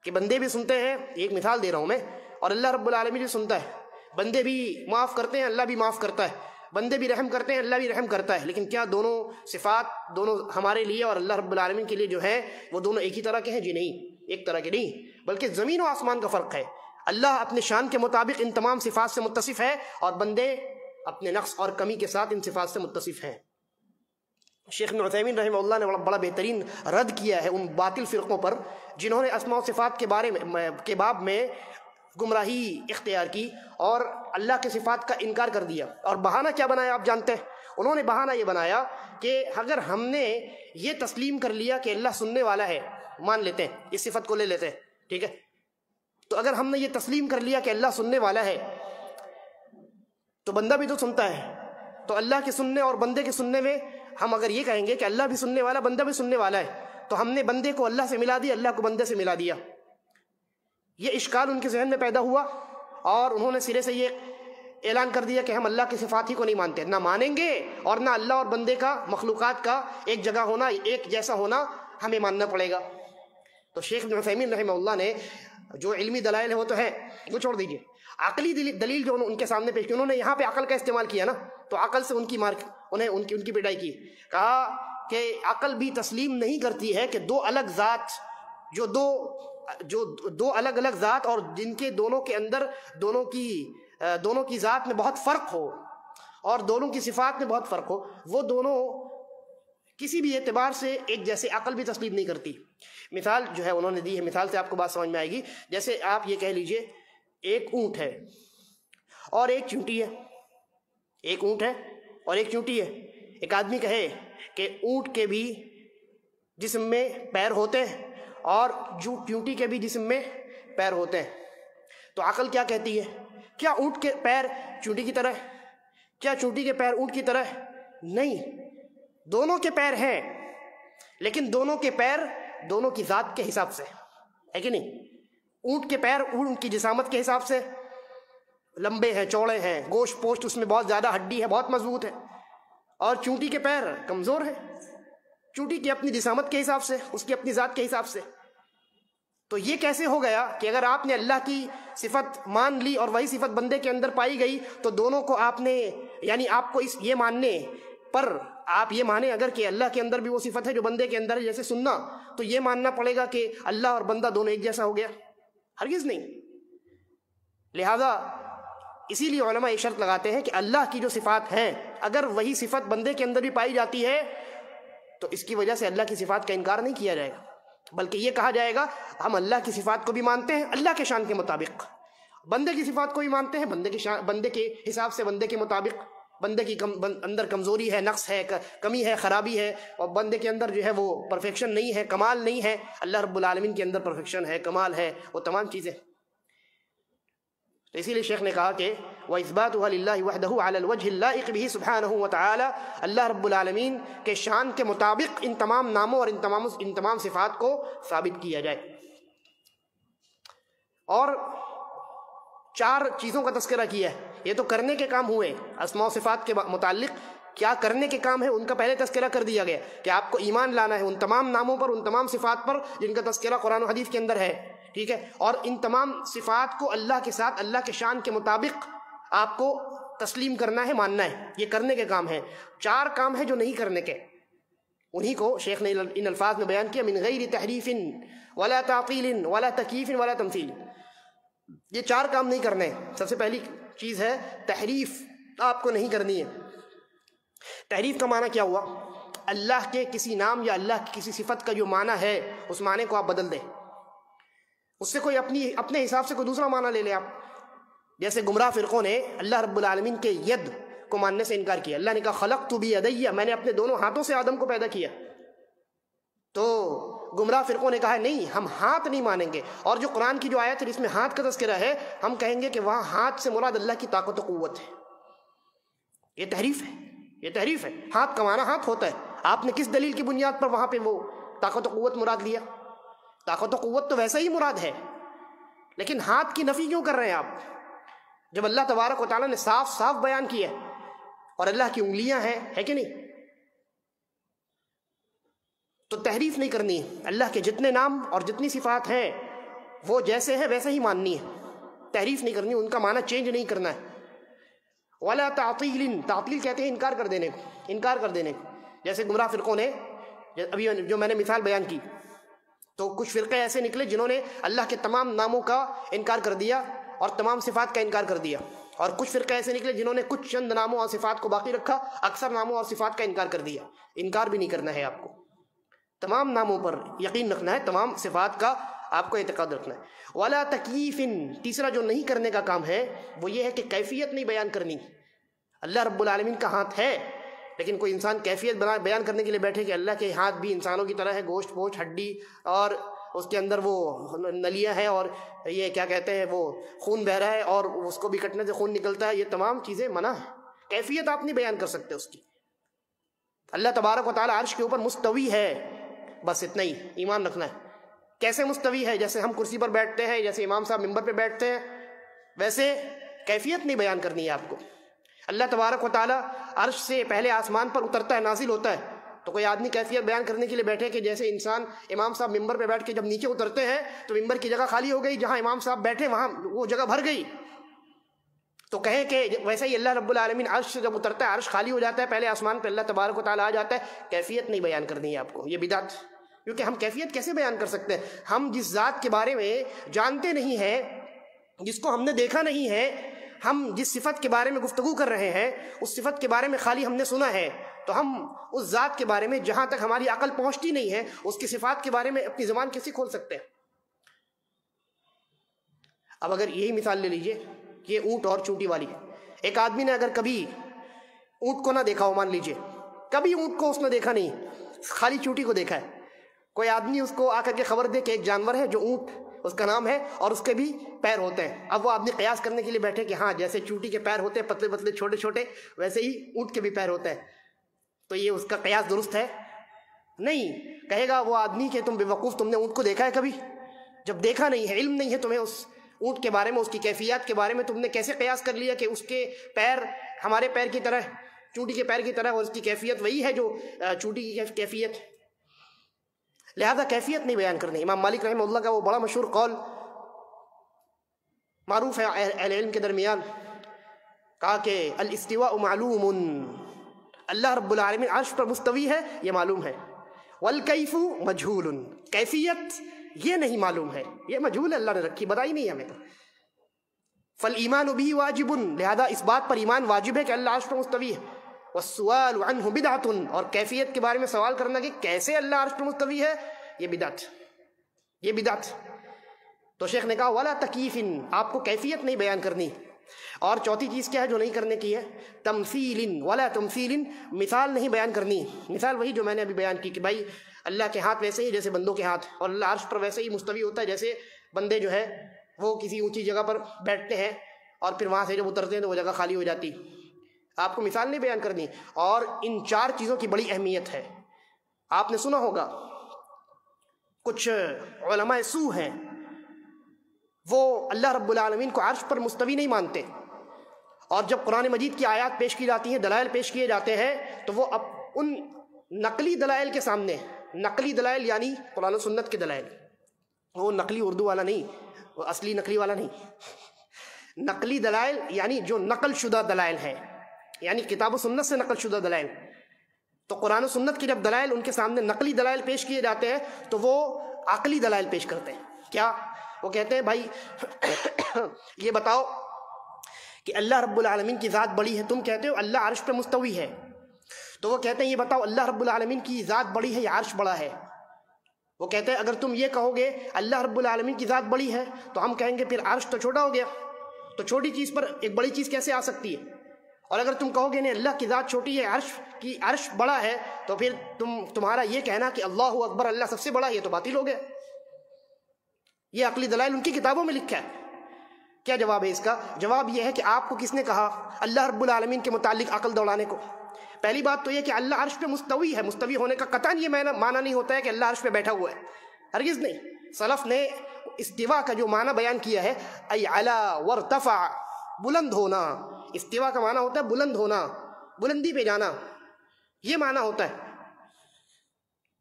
کہ بندے بھی سنتے ہیں، ایک مثال دے رہا ہوں میں، اور اللہ رب العالمین بھی سنتا ہے۔ بندے بھی معاف کرتے ہیں، اللہ بھی معاف کرتا ہے، بندے بھی رحم کرتے ہیں، اللہ بھی رحم کرتا ہے، لیکن کیا دونوں صفات دونوں ہمارے لیے اور اللہ رب العالمین کے لیے جو ہے وہ دونوں ایک ہی طرح کے ہیں؟ جی نہیں، ایک طرح کے نہیں، بلکہ زمین و آسمان کا فرق ہے۔ اللہ اپنے شان کے مطابق ان تمام صفات سے متصف ہے اور بندے اپنے نقص اور کمی کے ساتھ ان صفات سے متصف ہیں۔ شیخ ابن عثیمین رحمہ اللہ نے بڑا بہترین رد کیا ہے ان باطل فرقوں پر جنہوں نے اسماء و صفات کے بارے میں کے باب میں گمراہی اختیار کی اور اللہ کے صفات کا انکار کر دیا۔ اور بہانہ کیا بنایا آپ جانتے ہیں؟ انہوں نے بہانہ یہ بنایا کہ اگر ہم نے یہ تسلیم کر لیا کہ اللہ سننے والا ہے، مان لیتے ہیں، اس صفت کو لے لیتے ہیں، ٹھیک ہے، تو اگر ہم نے یہ تسلیم کر لیا کہ اللہ سننے والا ہے تو بندہ بھی تو سنتا ہے، تو اللہ کے سننے اور بندے کے سننے میں ہم اگر یہ کہیں گے کہ اللہ بھی سننے والا بندہ بھی سننے والا ہے، تو ہم نے بندے کو اللہ سے ملا دیا، اللہ کو بندے سے ملا دیا۔ یہ اشکال ان کے ذہن میں پیدا ہوا اور انہوں نے سرے سے یہ اعلان کر دیا کہ ہم اللہ کی صفات ہی کو نہیں مانتے، نہ مانیں گے، اور نہ اللہ اور بندے کا، مخلوقات کا ایک جگہ ہونا، ایک جیسا ہونا ہمیں ماننا پڑے گا۔ تو شیخ ابن عثیمین رحمہ اللہ نے جو علمی دلائل ہے وہ تو ہے، وہ چھوڑ دیجئے، عقلی دلیل جو ان کے سامنے پیش کی، انہوں نے یہاں پہ عقل کا استعمال کیا نا، تو عقل سے ان کی پٹائی کی، کہا کہ عقل بھی تسلیم نہیں کرتی ہے کہ دو الگ ذات، جو دو الگ الگ ذات اور جن کے دونوں کے اندر دونوں کی ذات میں بہت فرق ہو اور دونوں کی صفات میں بہت فرق ہو، وہ دونوں کسی بھی اعتبار سے ایک جیسے عقل بھی تسلیم نہیں کرتی۔ مثال جو ہے انہوں نے دی ہے، مثال سے آپ کو بات سمجھ میں آئے گی۔ جیسے آپ یہ کہہ لیجئے ایک اونٹ ہے اور ایک چونٹی ہے، ایک اونٹ ہے اور ایک چونٹی ہے۔ ایک آدمی کہے کہ اونٹ کے بھی جسم میں پیر ہوتے ہیں اور چونٹی کے بھی جسم میں پیر ہوتے ہیں، تو عقل کیا کہتی ہے؟ کیا اونٹ کے پیر چونٹی کی طرح ہے؟ کیا چونٹی کے پیر اونٹ کی طرح ہے؟ نہیں، دونوں کے پیر ہیں، لیکن دونوں کے پیر دونوں کی ذات کے حساب سے ہے کہ نہیں؟ اونٹ کے پیر اونٹ کی جسامت کے حساب سے لمبے ہیں، چوڑے ہیں، گوشت پوشت اس میں بہت زیادہ ہڈی ہے، بہت مضبوط ہے، اور چونٹی کے پیر کمزور ہیں، چونٹی کی اپنی جسامت کے حساب سے، اس کی اپنی ذات کے حساب سے۔ تو یہ کیسے ہو گیا کہ اگر آپ نے اللہ کی صفت مان لی اور وہی صفت بندے کے اندر پائی گئی تو دونوں کو آپ نے، یعنی آپ کو یہ ماننے پر، آپ یہ مانیں اگر کہ اللہ کے اندر بھی وہ صفت ہے جو بندے کے اندر ہے، جیسے سننا، تو یہ ماننا پڑے گا کہ اللہ اور بندہ دونوں ایک جیسا ہو گیا؟ ہرگز نہیں۔ لہذا اسی لیے علماء یہ شرط لگاتے ہیں کہ اللہ کی جو صفات ہیں اگر وہی صفت بندے کے اندر بھی پائی جاتی ہے تو اس کی وجہ سے اللہ کی صفات کا انکار نہیں کیا جائے گا، بلکہ یہ کہا جائے گا ہم اللہ کی صفات کو بھی مانتے ہیں اللہ کے شان کے مطابق، بندے کی صفات کو بھی مانتے ہیں بندے کے حساب سے، بندے کے مطابق۔ بندے کی اندر کمزوری ہے، نقص ہے، کمی ہے، خرابی ہے، اور بندے کے اندر جو ہے وہ پرفیکشن نہیں ہے، کمال نہیں ہے۔ اللہ رب العالمین کے اندر پرفیکشن ہے، کمال ہے، وہ تمام چیزیں۔ تو اسی لیے شیخ نے کہا کہ وَإِثْبَاتُهَا لِلَّهِ وَحْدَهُ عَلَى الْوَجْهِ اللَّائِقِ بِهِ سُبْحَانَهُ وَتَعَالَى، اللہ رب العالمین کے شان کے مطابق ان تمام ناموں اور ان تمام صفات کو ثابت کیا جائے۔ اور 4 چیزوں کا تذکرہ کیا ہے، یہ تو کرنے کے کام ہوئے، اسماء و صفات کے متعلق کیا کرنے کے کام ہے ان کا پہلے تذکرہ کر دیا گیا کہ آپ کو ایمان لانا ہے ان تمام ناموں پر، ان تمام صفات پر جن کا تذکرہ قرآن و حدیث کے اندر ہے، ٹھیک ہے، اور ان تمام صفات کو اللہ کے ساتھ، اللہ کے شان کے مطابق آپ کو تسلیم کرنا ہے، ماننا ہے، یہ کرنے کے کام ہیں۔ 4 کام ہیں جو نہیں کرنے کے، انہی کو شیخ نے ان الفاظ میں بیان کیا، من غیر تحریف ولا تعطیل ولا تکییف ولا تمثیل۔ یہ 4 کام نہیں کرنے۔ سب سے پہلی چیز ہے تحریف، آپ کو نہیں کرنی ہے۔ تحریف کا معنی کیا ہوا؟ اللہ کے کسی نام یا اللہ کی کسی صفت کا جو معنی ہے اس معنی کو آپ بدل دیں، اس سے کوئی اپنے حساب سے کوئی دوسرا معنی لے لیں آپ۔ جیسے گمراہ فرقوں نے اللہ رب العالمین کے ید کو ماننے سے انکار کیا۔ اللہ نے کہا خلقت بیدی، میں نے اپنے دونوں ہاتھوں سے آدم کو پیدا کیا، تو گمراہ فرقوں نے کہا نہیں، ہم ہاتھ نہیں مانیں گے، اور جو قرآن کی جو آیت ہے جس میں ہاتھ کا تذکرہ ہے ہم کہیں گے کہ وہاں ہاتھ سے مراد اللہ کی طاقت و قوت ہے۔ یہ تحریف ہے، یہ تحریف ہے۔ ہاتھ کا معنی ہاتھ ہوتا ہے، آپ نے کس دلیل کی بنیاد پر وہاں پہ وہ طاقت و قوت مراد لیا؟ طاقت و قوت تو ویسا ہی مراد ہے، لیکن ہاتھ کی نفی کیوں کر رہے ہیں آپ جب اللہ تبارک و تعالیٰ نے صاف صاف بیان کیا ہے، اور اللہ کی انگلیاں ہیں، ہے کہ نہیں؟ تو تحریف نہیں کرنی ہے، اللہ کے جتنے نام اور جتنی صفات ہیں وہ جیسے ہیں ویسے ہی ماننی ہے، تحریف نہیں کرنی، ان کا معنی چینج نہیں کرنا ہے۔ ولا تعطیل، تعطیل کہتے ہیں انکار کر دینے کو، انکار کر دینے کو۔ جیسے گمراہ فرقوں نے، ابھی جو میں نے مثال بیان کی، تو کچھ فرقے ایسے نکلے جنہوں نے اللہ کے تمام ناموں کا انکار کر دیا اور تمام صفات کا انکار کر دیا، اور کچھ فرقے ایسے نکلے جنہوں نے کچھ چند ناموں اور صفات کو باقی رکھا، اکثر ناموں اور صفات کا انکار کر دیا۔ انکار بھی نہیں کرنا ہے آپ کو، تمام ناموں پر یقین رکھنا ہے، تمام صفات کا آپ کو اعتقاد رکھنا ہے۔ ولا تکییف، تیسرا جو نہیں کرنے کا کام ہے وہ یہ ہے کہ کیفیت نہیں بیان کرنی۔ اللہ رب العالمین کا ہاتھ ہے، لیکن کوئی انسان کیفیت بیان کرنے کے لیے بیٹھے کہ اللہ کے ہاتھ بھی انسانوں کی طرح ہے، گوشت پوشت ہڈی اور اس کے اندر وہ نلیاں ہیں اور یہ کیا کہتے ہیں وہ خون بہ رہا ہے اور اس کو بھی کٹنے سے خون نکلتا ہے، یہ تمام چیزیں منع ہیں، کیفیت آپ نہیں بیان کر سکتے اس کی۔ اللہ تبارک و تعالیٰ عرش کے اوپر مستوی ہے، بس اتنا ہی ایمان رکھنا ہے۔ کیسے مستوی ہے؟ جیسے ہم کرسی پر بیٹھتے ہیں، جیسے امام صاحب ممبر پہ بیٹھتے ہیں، ویسے کیفیت نہیں بیان کرنی ہے آپ کو۔ اللہ تبارک و تعالیٰ عرش سے پہلے آسمان پر اترتا ہے، نازل ہوتا ہے، تو کوئی آدمی کیفیت بیان کرنے کے لیے بیٹھے کہ جیسے انسان امام صاحب ممبر پہ بیٹھ کے جب نیچے اترتے ہیں تو ممبر کی جگہ خالی ہو گئی، جہاں امام صاحب بیٹھے وہاں وہ جگہ بھر گئی، تو کہیں کہ ویسے ہی اللہ رب العالمین عرش سے جب اترتا ہے عرش خالی ہو جاتا ہے، پہلے آسمان پہ اللہ تبارک و تعالیٰ آ جاتا ہے، کیفیت نہیں بیان کرنی ہے آپ کو، یہ بدعت۔ کیونکہ ہم کیفیت کیسے بیان کر سکتے ہیں؟ ہم جس ذات کے بارے میں جانتے نہیں ہیں، جس کو ہم نے دیکھا نہیں ہے، ہم جس صفت کے بارے میں گفتگو کر رہے ہیں اس صفت کے بارے میں خالی ہم نے سنا ہے، تو ہم اس ذات کے بارے میں جہاں تک ہماری عقل پہنچتی نہیں ہے اس کی صفات کے بارے میں اپنی زبان کیسے کھول سکتے ہیں؟ اب اگر یہی مثال لے لیجئے کہ یہ اونٹ اور چونٹی والی، ایک آدمی نے اگر کبھی اونٹ کو نہ دیکھا ہو، مان لیجئے کبھی اونٹ کو اس نے دیکھا نہیں، خالی چونٹی کو دیکھا ہے، کوئی آدمی اس کو آ کر کے خبر دے کہ ایک جانور ہے جو اونٹ اس کا نام ہے اور اس کے بھی پیر ہوتے ہیں، اب وہ آدمی قیاس کرنے کے لیے بیٹھے کہ ہاں جیسے چونٹی کے پیر ہوتے ہیں پتلے پتلے چھوٹے چھوٹے، ویسے ہی اونٹ کے بھی پیر ہوتے ہیں، تو یہ اس کا قیاس درست ہے؟ نہیں، کہے گا وہ آدمی کہ تم بے وقوف، تم نے اونٹ کو دیکھا ہے کبھی؟ جب دیکھا نہیں ہے، علم نہیں ہے تمہیں اس اونٹ کے بارے میں، اس کی کیفیات کے بارے میں، تم نے کیسے قیاس کر لیا کہ اس کے پیر ہمارے پیر کی طرح، چونٹی کے پیر کی طرح، اور اس کی کیفیت وہی ہے جو چونٹی کی کیفیت؟ لہذا کیفیت نہیں بیان کرنی۔ امام مالک رحمہ اللہ کا وہ بڑا مشہور قول معروف ہے اہل علم کے درمیان، کہا کہ الاستواء معلوم، اللہ رب العالمین عرش پر مستوی ہے یہ معلوم ہے، والکیف مجہول، کیفیت یہ نہیں معلوم ہے، یہ مجہول اللہ نے رکھی، بتائی نہیں ہمیں۔ فالایمان به واجب، لہذا اس بات پر ایمان واجب ہے کہ اللہ عرش پر مستوی ہے، والسؤال عنہ بدعت، اور کیفیت کے بارے میں سوال کرنا کہ کیسے اللہ عرش پر مستوی ہے، یہ بدعت، یہ بدعت۔ تو شیخ نے کہا ولا تکیف، آپ کو کیفیت نہیں بیان کرنی۔ اور چوتھی چیز کیا ہے جو نہیں کرنے کی ہے؟ تمثیل، ولا تمثیل، مثال نہیں بیان کرنی۔ مثال وہی جو میں نے ابھی بیان کی کہ بھائی اللہ کے ہاتھ ویسے ہی جیسے بندوں کے ہاتھ، اور اللہ عرش پر ویسے ہی مستوی ہوتا ہے جیسے بندے جو ہے وہ کسی اونچی جگہ پر بیٹھتے ہیں اور پھر وہاں سے جب اترتے ہیں تو وہ جگہ خالی ہو جاتی۔ آپ کو مثال نہیں بیان کرنی۔ اور ان چار چیزوں کی بڑی اہمیت ہے۔ آپ نے سنا ہوگا کچھ علماء سو ہیں، وہ اللہ رب العالمین کو عرش پر مستوی نہیں مانتے، اور جب قرآن مجید کی آیات پیش کی جاتی ہیں، دلائل پیش کیے جاتے ہیں، تو وہ اب ان نقلی دلائل کے سامنے، نقلی دلائل یعنی قرآن و سنت کے دلائل، وہ نقلی اردو والا نہیں، وہ اصلی نقلی والا نہیں، نقلی دلائل یعنی جو نقل شدہ دلائل ہیں، یعنی کتاب و سنت سے نقل شدہ دلائل، تو قرآن و سنت کی جب دلائل ان کے سامنے نقلی دلائل پیش کیے جاتے ہیں تو وہ عقلی دلائل پیش کرتے ہیں۔ کیا؟ وہ کہتے ہیں بھائی یہ بتاؤ کہ اللہ رب العالمین کی ذات بڑی ہے، تم کہتے ہو اللہ عرش پہ مستوی ہے، تو وہ کہتے ہیں یہ بتاؤ اللہ رب العالمین کی ذات بڑی ہے یا عرش بڑا ہے؟ وہ کہتے ہیں اگر تم یہ کہو گے اللہ رب العالمین کی ذات بڑی ہے تو ہم کہیں گے پھر عرش تو چھوٹا ہو گیا، تو چھوٹی چیز پر ایک بڑی چیز کیسے آ سکتی ہے؟ اور اگر تم کہو گے نہیں اللہ کی ذات چھوٹی ہے، عرش بڑا ہے، تو پھر تمہارا یہ کہنا کہ اللہ اکبر اللہ سب سے بڑا ہے، یہ تو باطل ہو گیا۔ یہ عقلی دلائل ان کی کتابوں میں لکھا ہے۔ کیا جواب ہے اس کا؟ جواب یہ ہے کہ آپ کو کس نے کہا اللہ رب العالمین کے متعلق عقل دوڑانے کو؟ پہلی بات تو یہ کہ اللہ عرش پہ مستوی ہے، مستوی ہونے کا قطعاً یہ معنی نہیں ہوتا ہے کہ اللہ عرش پہ بیٹھا ہوا ہے، ہرگز نہیں۔ سلف نے استوا کا جو معنی بیان کیا ہے ای علا وارتفع، بلند ہونا، استوا کا معنی ہوتا ہے بلند ہونا، بلندی پہ جانا، یہ معنی ہوتا ہے۔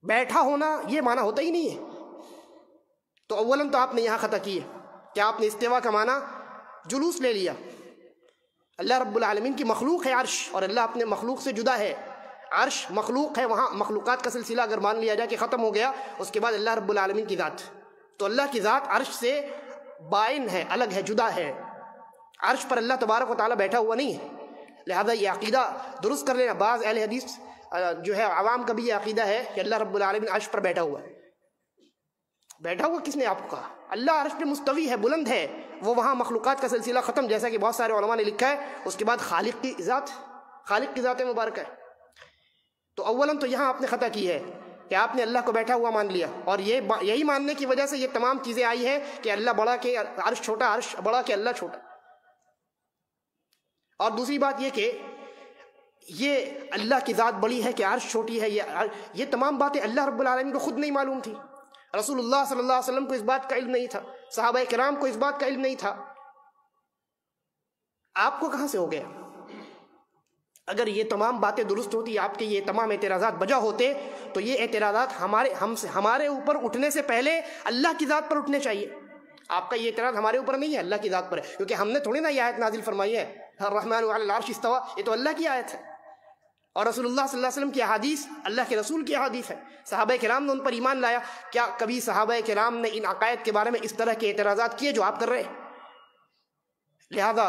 بیٹھا ہونا یہ معنی ہوتا ہی نہیں ہے۔ تو اولاً تو آپ نے یہاں خطا کی ہے کہ آپ نے استوا کا معنی جلوس لے لیا۔ اللہ رب العالمین کی مخلوق ہے عرش، اور اللہ اپنے مخلوق سے جدا ہے۔ عرش مخلوق ہے، وہاں مخلوقات کا سلسلہ اگر مان لیا جائے کہ ختم ہو گیا، اس کے بعد اللہ رب العالمین کی ذات، تو اللہ کی ذات عرش سے بائن ہے، الگ ہے، جدا ہے۔ عرش پر اللہ تبارک و تعالیٰ بیٹھا ہوا نہیں ہے۔ لہذا یہ عقیدہ درست کر لینا۔ بعض اہل حدیث جو ہے عوام کا بھی یہ عقیدہ ہے کہ اللہ رب العالمین عرش پر بیٹھا ہوا ہے۔ بیٹھا ہوا کس نے آپ کو کہا؟ اللہ عرش پہ مستوی ہے، بلند ہے، وہ وہاں مخلوقات کا سلسلہ ختم، جیسا کہ بہت سارے علماء نے لکھا ہے۔ اس کے بعد خالق کی ذات مبارک ہے۔ تو اولاً تو یہاں آپ نے خطا کی ہے۔ کہ آپ نے اللہ کو بیٹھا ہوا مان لیا، اور یہی ماننے کی وجہ سے یہ تمام چیزیں آئی ہیں کہ اللہ بڑا کہ عرش چھوٹا، عرش بڑا کہ اللہ چھوٹا۔ اور دوسری بات یہ کہ یہ اللہ کی ذات بڑی ہے کہ عرش چھوٹی ہے، یہ تمام باتیں اللہ رب العالمین کو خود نہیں معلوم تھی، رسول اللہ صلی اللہ علیہ وسلم کو اس بات کا علم نہیں تھا، صحابہ کرام کو اس بات کا علم نہیں تھا، آپ کو کہاں سے ہو گیا؟ اگر یہ تمام باتیں درست ہوتی، آپ کے یہ تمام اعتراضات بجا ہوتے، تو یہ اعتراضات ہمارے اوپر اٹھنے سے پہلے اللہ کی ذات پر اٹھنے چاہیے۔ آپ کا یہ اعتراض ہمارے اوپر نہیں ہے، اللہ کی ذات پر ہے، کیونکہ ہم نے تھوڑی نا یہ آیت نازل فرمائی ہے الرحمن علی العرش استوى، یہ تو اللہ کی آیت ہے، اور رسول اللہ صلی اللہ علیہ وسلم کی احادیث اللہ کے رسول کی احادیث ہے، صحابہ کرام نے ان پر ایمان لایا۔ کیا کبھی صحابہ کرام نے ان عقائد کے بارے میں اس طرح کے اعتراضات کیے جو آپ کر رہے ہیں؟ لہذا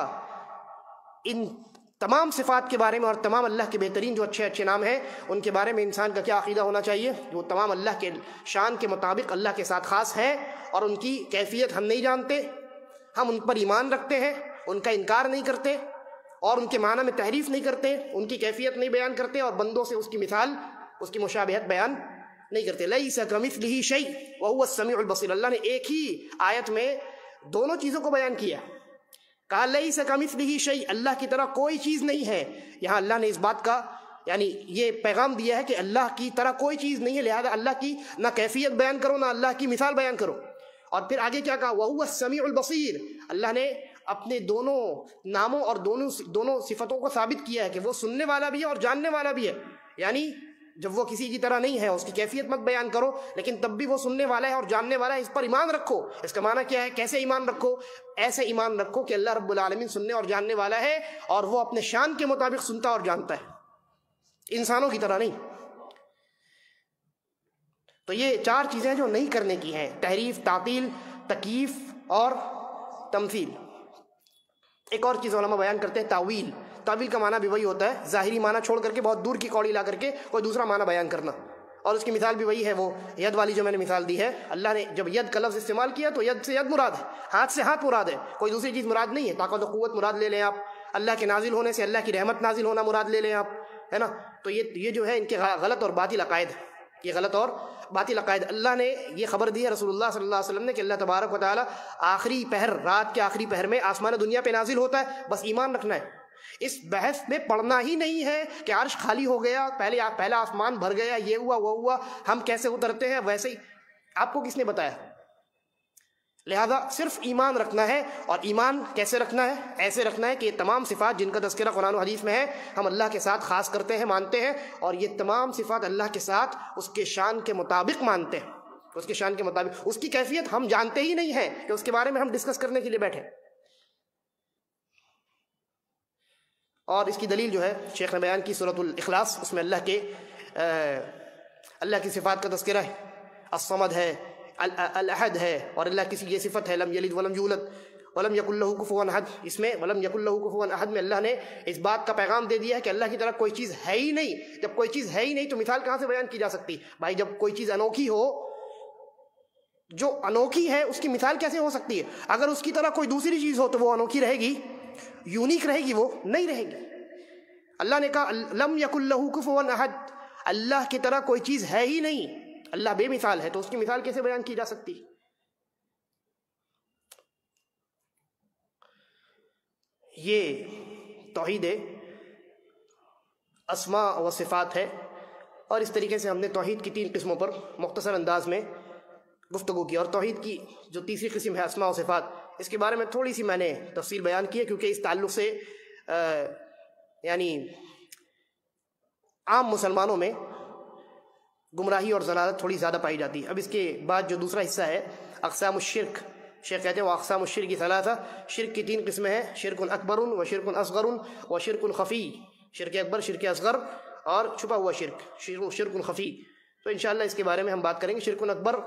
ان تمام صفات کے بارے میں اور تمام اللہ کے بہترین جو اچھے اچھے نام ہیں ان کے بارے میں انسان کا کیا عقیدہ ہونا چاہیے؟ وہ تمام اللہ کے شان کے مطابق اللہ کے ساتھ خاص ہے، اور ان کی کیفیت ہم نہیں جانتے، ہم ان پر ایمان رکھتے ہیں، ان کا انکار نہیں کرتے، اور ان کے معنی میں تحریف نہیں کرتے، ان کی کیفیت نہیں بیان کرتے، اور بندوں سے اس کی مثال، اس کی مشابہت بیان نہیں کرتے۔ لیس کمثلہ شیء وہو السمیع البصیر، اللہ نے ایک ہی آیت میں دونوں چیزوں کو بیان کیا، کہا لیس کمثلہ شیء، اللہ کی طرح کوئی چیز نہیں ہے۔ یہاں اللہ نے اس بات کا یعنی یہ پیغام دیا ہے کہ اللہ کی طرح کوئی چیز نہیں ہے، لہذا اللہ کی نہ کیفیت بیان کرو نہ اللہ کی مثال بیان کرو۔ اور پھر آگے کیا کہا؟ وَهُوَ السَّمِيعُ الْبَصِيرُ، اللہ نے اپنے دونوں ناموں اور دونوں صفتوں کو ثابت کیا ہے کہ وہ سننے والا بھی ہے اور جاننے والا بھی ہے، یعنی جب وہ کسی کی طرح نہیں ہے اس کی کیفیت مت بیان کرو، لیکن تب بھی وہ سننے والا ہے اور جاننے والا ہے، اس پر ایمان رکھو۔ اس کا معنی کیا ہے؟ کیسے ایمان رکھو؟ ایسے ایمان رکھو کہ اللہ رب العالمین سننے اور جاننے والا ہے، اور وہ اپنے شان کے مطابق سنتا اور جانتا ہے، انسانوں کی طرح نہیں۔ تو یہ چار چیزیں جو نہیں کرنے کی ہیں، تحریف، تعطیل، تکییف اور تمثیل۔ ایک اور چیز علماء بیان کرتے ہیں، تاویل۔ تاویل کا معنی بھی وہی ہوتا ہے، ظاہری معنی چھوڑ کر کے بہت دور کی کوڑی لا کر کے کوئی دوسرا معنی بیان کرنا، اور اس کی مثال بھی وہی ہے، وہ ید والی جو میں نے مثال دی ہے۔ اللہ نے جب ید کا لفظ استعمال کیا تو ید سے ید مراد ہے، ہاتھ سے ہاتھ مراد ہے، کوئی دوسری چیز مراد نہیں ہے۔ طاقت و قوت مراد لے لیں آپ، اللہ کے نازل ہونے سے اللہ کی رحمت نازل ہونا مراد لے لیں آپ، ہے نا؟ تو یہ جو ہے ان کے غلط اور باطل عقائد ہے، یہ غلط اور باطل عقائد۔ اللہ نے یہ خبر دی ہے رسول اللہ صلی اللہ علیہ وسلم نے کہ اللہ تبارک و تعالیٰ آخری پہر، رات کے آخری پہر میں آسمان دنیا پہ نازل ہوتا ہے، بس ایمان رکھنا ہے۔ اس بحث میں پڑھنا ہی نہیں ہے کہ عرش خالی ہو گیا، پہلا آسمان بھر گیا، یہ ہوا وہ ہوا، ہم کیسے اترتے ہیں ویسے ہی، آپ کو کس نے بتایا؟ لہذا صرف ایمان رکھنا ہے، اور ایمان کیسے رکھنا ہے؟ ایسے رکھنا ہے کہ یہ تمام صفات جن کا تذکرہ قرآن و حدیث میں ہے ہم اللہ کے ساتھ خاص کرتے ہیں، مانتے ہیں، اور یہ تمام صفات اللہ کے ساتھ اس کے شان کے مطابق مانتے ہیں، اس کے شان کے مطابق۔ اس کی کیفیت ہم جانتے ہی نہیں ہیں کہ اس کے بارے میں ہم ڈسکس کرنے کے لیے بیٹھے۔ اور اس کی دلیل جو ہے شیخ نے بیان کی سورۃ الاخلاص، اس میں اللہ کی صفات کا تذکرہ ہے، الصمد ہے، الاحد ہے، اور اللہ کی یہ صفت ہے لم یلد ولم یولد ولم یکن لہ کفوا احد، اس میں ولم یکن لہ کفوا احد میں اللہ نے اس بات کا پیغام دے دیا ہے کہ اللہ کی طرح کوئی چیز ہے ہی نہیں۔ جب کوئی چیز ہے ہی نہیں تو مثال کہاں سے بیان کی جا سکتی؟ بھائی جب کوئی چیز انوکھی ہو، جو انوکھی ہے اس کی مثال کیسے ہو سکتی ہے؟ اگر اس کی طرح کوئی دوسری چیز ہو تو وہ انوکھی رہے گی، یونیک رہے گی، وہ نہیں رہے گی۔ اللہ نے کہا لم یکن لہ کفوا احد، اللہ کی طرح کوئی چیز ہے ہی نہیں، اللہ بے مثال ہے، تو اس کی مثال کیسے بیان کی جا سکتی؟ یہ توحید اسماء و صفات ہے، اور اس طریقے سے ہم نے توحید کی 3 قسموں پر مختصر انداز میں گفتگو کی، اور توحید کی جو تیسری قسم ہے اسماء و صفات، اس کے بارے میں تھوڑی سی میں نے تفصیل بیان کی ہے، کیونکہ اس تعلق سے یعنی عام مسلمانوں میں گمراہی اور ضلالت تھوڑی زیادہ پائی جاتی ہے۔ اب اس کے بعد جو دوسرا حصہ ہے اقسام الشرک، شیخ کہتے ہیں وہ اقسام الشرک ثلاثہ، شرک کی 3 قسمیں ہیں، شرک اکبر و شرک اصغر و شرک خفی، شرک اکبر، شرک اصغر اور چھپا ہوا شرک خفی۔ تو انشاءاللہ اس کے بارے میں ہم بات کریں گے۔ شرک اکبر،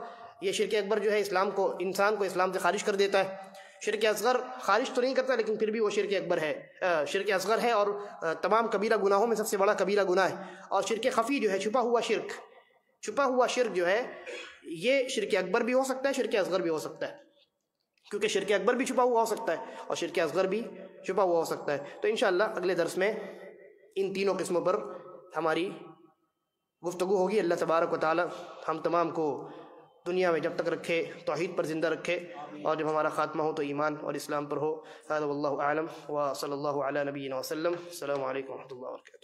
یہ شرک اکبر جو ہے انسان کو اسلام سے خارج کر دیتا ہے۔ شرک اصغر خارج تو نہیں کرتا لیکن پھر بھی وہ شرک اکبر ہے، شرک اصغر ہے، اور تمام کبیرہ گناہوں میں سب سے بڑا کبیرہ گناہ ہے۔ اور شرک خفی جو ہے چھپا ہوا شرک جو ہے یہ شرک اکبر بھی ہو سکتا ہے، شرک اصغر بھی ہو سکتا ہے، کیونکہ شرک اکبر بھی چھپا ہوا ہو سکتا ہے اور شرک اصغر بھی چھپا ہوا ہو سکتا ہے۔ تو انشاءاللہ اگلے درس میں ان تینوں قسموں پر ہماری گفتگو ہوگی۔ اللہ تبارک و تعالی ہم تمام کو دنیا میں جب تک رکھے توحید پر زندہ رکھے، اور جب ہمارا خاتمہ ہو تو ایمان اور اسلام پر ہو۔ هذا واللہ اعلم وصلی اللہ علی نبینا وسلم۔ السلام علیکم ورحمۃ اللہ وبرکاتہ۔